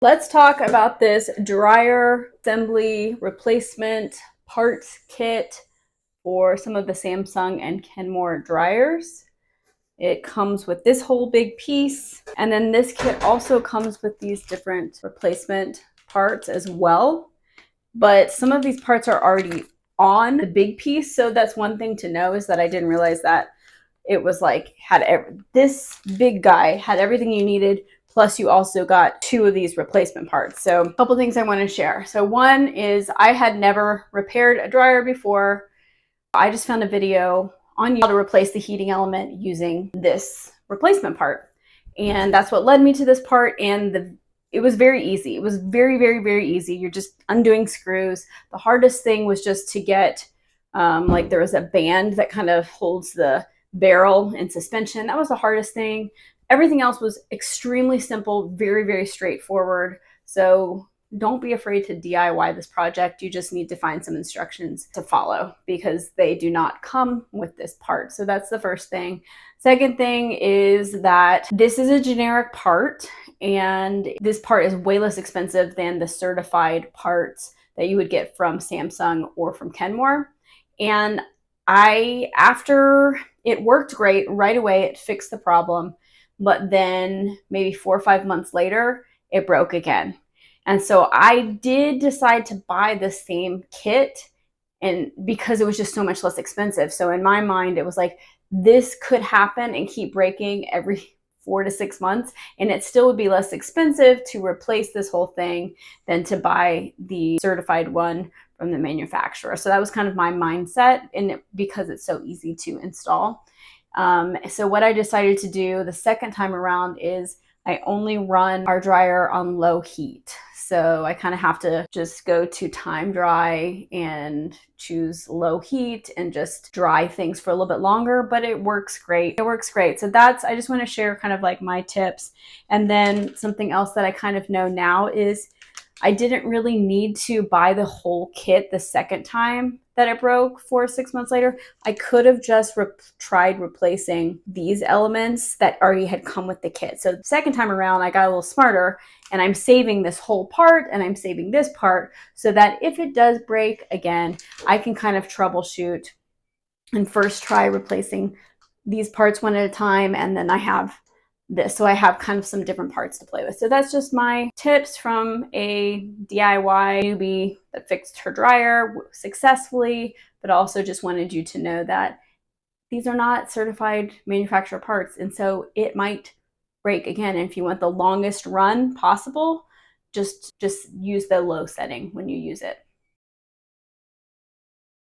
Let's talk about this dryer assembly replacement parts kit for some of the Samsung and Kenmore dryers. It comes with this whole big piece, and then this kit also comes with these different replacement parts as well. But some of these parts are already on the big piece, so that's one thing to know, is that I didn't realize that it was like this big guy had everything you needed, plus you also got two of these replacement parts. So a couple things I want to share. So one is I had never repaired a dryer before. I just found a video on how to replace the heating element using this replacement part, and that's what led me to this part. And it was very easy. It was very, very, very easy. You're just undoing screws. The hardest thing was just to get like there was a band that kind of holds the barrel and suspension. That was the hardest thing. Everything else was extremely simple, very, very straightforward. So don't be afraid to DIY this project. You just need to find some instructions to follow because they do not come with this part. So that's the first thing. Second thing is that this is a generic part, and this part is way less expensive than the certified parts that you would get from Samsung or from Kenmore. And after it worked great right away, it fixed the problem, but then maybe 4 or 5 months later, it broke again. And so I did decide to buy the same kit, and because it was just so much less expensive. So in my mind, it was like, this could happen and keep breaking every 4 to 6 months, and it still would be less expensive to replace this whole thing than to buy the certified one from the manufacturer. So that was kind of my mindset, and because it's so easy to install. So what I decided to do the second time around is I only run our dryer on low heat. So I kind of have to just go to time dry and choose low heat and just dry things for a little bit longer, but it works great. It works great. So I just want to share kind of like my tips. And then something else that I kind of know now is I didn't really need to buy the whole kit the second time that it broke 4 or 6 months later. I could have just tried replacing these elements that already had come with the kit. So the second time around, I got a little smarter, and I'm saving this whole part and I'm saving this part so that if it does break again, I can kind of troubleshoot and first try replacing these parts one at a time, and then I have this. So I have kind of some different parts to play with. So that's just my tips from a DIY newbie that fixed her dryer successfully, but also just wanted you to know that these are not certified manufacturer parts. And so it might break again. And if you want the longest run possible, just use the low setting when you use it.